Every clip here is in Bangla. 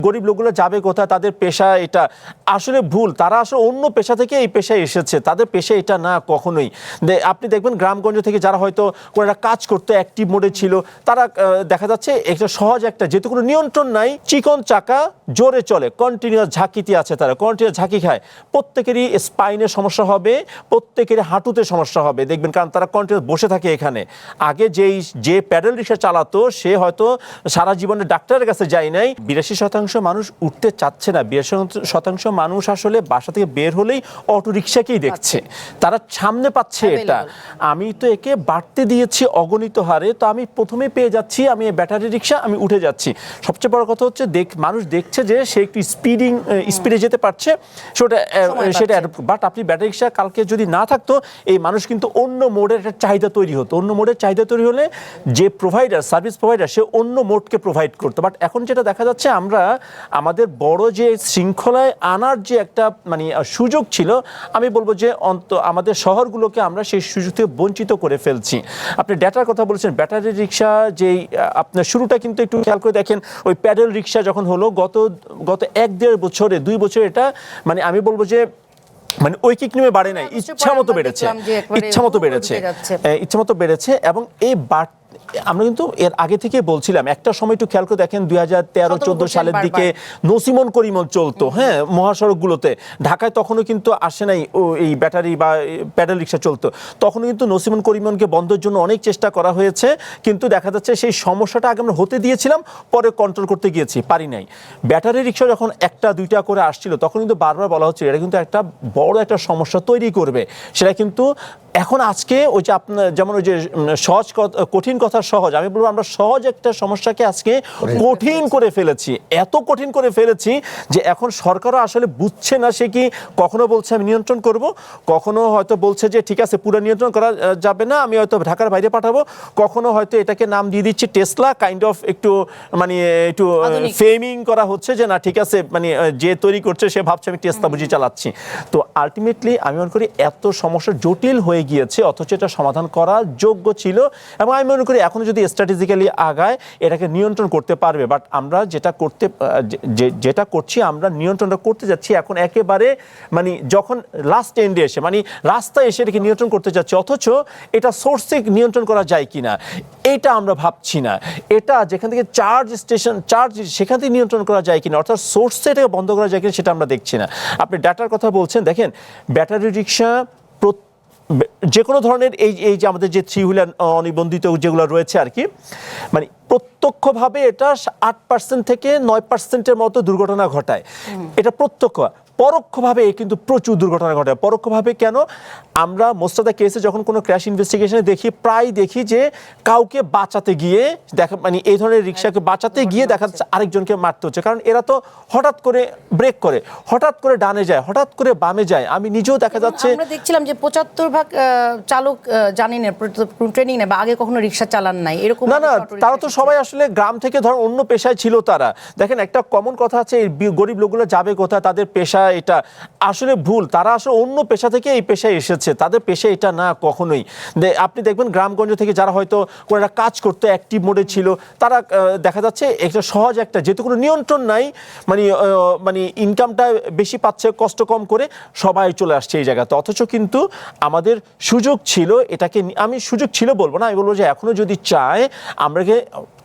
গরিব লোকগুলো যাবে কোথায়, তাদের পেশা এটা আসলে ভুল। তারা আসলে অন্য পেশা থেকে এই পেশায় এসেছে, তাদের পেশা এটা না কখনোই। আপনি দেখবেন গ্রামগঞ্জ থেকে যারা হয়তো কোনো একটা কাজ করতে অ্যাক্টিভ মোডে ছিল, তারা দেখা যাচ্ছে একটা সহজ একটা, যেহেতু কোনো নিয়ন্ত্রণ নাই, চিকন চাকা জোরে চলে, কন্টিনিউয়াস ঝাঁকিতে আছে, তারা কন্টিনিউয়াস ঝাঁকি খায়। প্রত্যেকেরই স্পাইনের সমস্যা হবে, প্রত্যেকেরই হাঁটুতে সমস্যা হবে দেখবেন, কারণ তারা কন্টিনিউয়াস বসে থাকে এখানে। আগে যে প্যাডেল রিক্সা চালাতো সে হয়তো সারা জীবনে ডাক্তারের কাছে যায় নাই। 82% মানুষ উঠতে চাচ্ছে না। 82% মানুষ আসলে বাসা থেকে বের হলেই অটো রিক্সাকেই দেখছে, তারা সামনে পাচ্ছে এটা। আমি তো একে বাড়তে দিয়েছি অগণিত হারে, তো আমি প্রথমে পেয়ে যাচ্ছি, আমি ব্যাটারি রিক্সা, আমি উঠে যাচ্ছি। সবচেয়ে বড় কথা হচ্ছে মানুষ দেখছে যে সে একটু স্পিডে যেতে পারছে, সেটা বাট আপনি ব্যাটারি রিক্সা কালকে যদি না থাকতো, এই মানুষ কিন্তু অন্য মোডের একটা চাহিদা তৈরি হতো। অন্য মোডের চাহিদা তৈরি হলে যে প্রোভাইডার, সার্ভিস প্রোভাইডার, সে অন্য মোডকে প্রোভাইড করতো। বাট এখন যেটা দেখা যাচ্ছে, আমরা আমাদের বড় যে শৃঙ্খলায় আনার যে একটা সুযোগ ছিল, আমি বলবো যে আমাদের শহরগুলোকে আমরা সেই সুযোগ থেকে বঞ্চিত করে ফেলছি। আপনি ডেটার কথা বলেছেন, ব্যাটারি রিক্সা যেই আপনার শুরুটা কিন্তু একটু খেয়াল করে দেখেন, ওই প্যাডেল রিক্সা যখন হলো গত 1-1.5 বছরে, 2 বছরে, এটা আমি বলবো যে ঐকিক নিয়মে বাড়ে নাই, ইচ্ছা মতো বেড়েছে। এবং এই আমরা কিন্তু এর আগে থেকে বলছিলাম, একটা সময় একটু খেয়াল করে দেখেন, 2013-14 সালের দিকে নসিমন করিমন চলতো, হ্যাঁ, মহাসড়কগুলোতে। ঢাকায় তখনও কিন্তু আসে নাই এই ব্যাটারি বা প্যাডেল রিক্সা চলতো, তখনও কিন্তু নসিমন করিমনকে বন্ধের জন্য অনেক চেষ্টা করা হয়েছে, কিন্তু দেখা যাচ্ছে সেই সমস্যাটা আগে আমরা হতে দিয়েছিলাম, পরে কন্ট্রোল করতে গিয়েছি, পারি নাই। ব্যাটারি রিক্সা যখন 1-2টা করে আসছিল, তখন কিন্তু বারবার বলা হচ্ছে এটা কিন্তু একটা বড় একটা সমস্যা তৈরি করবে। সেটা কিন্তু এখন আজকে ওই যে আপনার যেমন ওই যে কঠিন কথা সহজ, আমি বলবো আমরা সহজ একটা সমস্যাকে আজকে কঠিন করে ফেলেছি, এত কঠিন করে ফেলেছি যে এখন সরকারও আসলে বুঝছে না, সে কি কখনো বলছে আমি নিয়ন্ত্রণ করব, কখনো হয়তো বলছে যে ঠিক আছে পুরো নিয়ন্ত্রণ করা যাবে না, আমি হয়তো ঢাকার বাইরে পাঠাবো, কখনো হয়তো এটাকে নাম দিয়ে দিচ্ছে টেসলা, কাইন্ড অফ একটু একটু ফেমিং করা হচ্ছে যে না ঠিক আছে, যে তৈরি করছে সে ভাবছে আমি টেসলা বুঝি চালাচ্ছি। তো আলটিমেটলি আমি মনে করি এত সমস্যা জটিল হয়ে গিয়েছে, অথচ এটা সমাধান করার যোগ্য ছিল, এবং আমি মনে করি এখন যদি স্ট্র্যাটেজিক্যালি আগায় এটাকে নিয়ন্ত্রণ করতে পারবে। বাট আমরা যেটা করছি, আমরা নিয়ন্ত্রণটা করতে যাচ্ছি এখন একেবারে যখন লাস্ট এন্ডে এসে রাস্তায় এসে এটাকে নিয়ন্ত্রণ করতে যাচ্ছি, অথচ এটা সোর্সে নিয়ন্ত্রণ করা যায় কিনা এটা আমরা ভাবছি না। এটা যেখান থেকে চার্জ সেখান থেকে নিয়ন্ত্রণ করা যায় কিনা, অর্থাৎ সোর্সে এটাকে বন্ধ করা যায় কিনা সেটা আমরা দেখছি না। আপনি ডাটার কথা বলছেন, দেখেন ব্যাটারি রিক্সা যে কোনো ধরনের এই যে আমাদের যে 3 হুইলার অনিবন্ধিত যেগুলো রয়েছে আর কি, প্রত্যক্ষভাবে এটা 8% থেকে 9%-এর মতো দুর্ঘটনা ঘটায়, এটা প্রত্যক্ষ। পরোক্ষভাবে কিন্তু প্রচুর দুর্ঘটনা ঘটে। পরোক্ষভাবে কেন? আমরা মোস্ট অফ দ্য কেসে যখন কোনো ক্র্যাশ ইনভেস্টিগেশনে প্রায় দেখি যে কাউকে বাঁচাতে গিয়ে এই ধরনের রিক্সাকে বাঁচাতে গিয়ে দেখা যাচ্ছে আরেকজনকে মারতে হচ্ছে, কারণ এরা তো হঠাৎ করে ব্রেক করে, হঠাৎ করে ডানে যায়, হঠাৎ করে বামে যায়। আমি নিজেও দেখা যাচ্ছে, আমরা দেখছিলাম যে 75% চালক জানেন না, ট্রেনিং নেই বা আগে কখনো রিক্সা চালান নাই, এরকম না, তারা তো সবাই আসলে গ্রাম থেকে অন্য পেশায় ছিল তারা। দেখেন একটা কমন কথা আছে, গরিব লোকগুলো যাবে কোথায়, তাদের পেশা এটা আসলে ভুল। তারা আসলে অন্য পেশা থেকে এই পেশায় এসেছে, তাদের পেশা এটা না কখনোই। আপনি দেখবেন গ্রামগঞ্জ থেকে যারা হয়তো কোনো একটা কাজ করতে অ্যাক্টিভ মোডে ছিল, তারা দেখা যাচ্ছে একটা সহজ একটা, যেহেতু কোনো নিয়ন্ত্রণ নাই, ইনকামটা বেশি পাচ্ছে কষ্ট কম করে, সবাই চলে আসছে এই জায়গাতে। অথচ কিন্তু আমাদের সুযোগ ছিল, এটাকে আমি সুযোগ ছিল বলবো না, আমি বলবো যে এখনো যদি চায় আমরাকে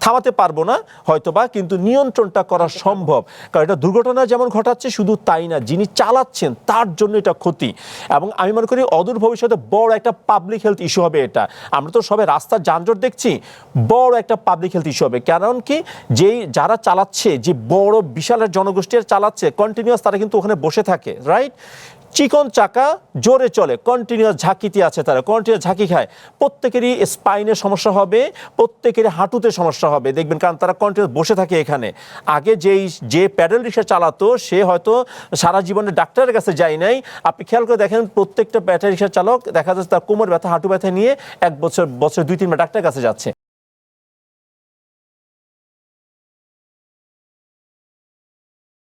থামাতে পারবো না হয়তোবা, কিন্তু নিয়ন্ত্রণটা করা সম্ভব। কারণ এটা দুর্ঘটনা যেমন ঘটাচ্ছে, শুধু তাই না, যিনি চালাচ্ছেন তার জন্য এটা ক্ষতি। এবং আমি মনে করি অদূর ভবিষ্যতে বড় একটা পাবলিক হেলথ ইস্যু হবে এটা। আমরা তো সবাই রাস্তার যানজট দেখছি, বড় একটা পাবলিক হেলথ ইস্যু হবে। কারণ কি, যারা চালাচ্ছে, যে বড় বিশাল জনগোষ্ঠী চালাচ্ছে কন্টিনিউয়াস, তারা কিন্তু ওখানে বসে থাকে, রাইট? চিকন চাকা জোরে চলে, কন্টিনিউয়াস ঝাঁকিতে আছে, তারা কন্টিনিউয়াস ঝাঁকি খায়। প্রত্যেকেরই স্পাইনের সমস্যা হবে, প্রত্যেকেরই হাঁটুতে সমস্যা হবে দেখবেন, কারণ তারা কন্টিনিউয়াস বসে থাকে এখানে। আগে যে প্যাডেল রিক্সা চালাতো সে হয়তো সারা জীবনে ডাক্তারের কাছে যায় নাই। আপনি খেয়াল করে দেখেন প্রত্যেকটা ব্যাটারি রিক্সা চালক দেখা যাচ্ছে তার কোমর ব্যথা, হাঁটু ব্যথা নিয়ে 1 বছর 2-3 মাস ডাক্তারের কাছে যাচ্ছে।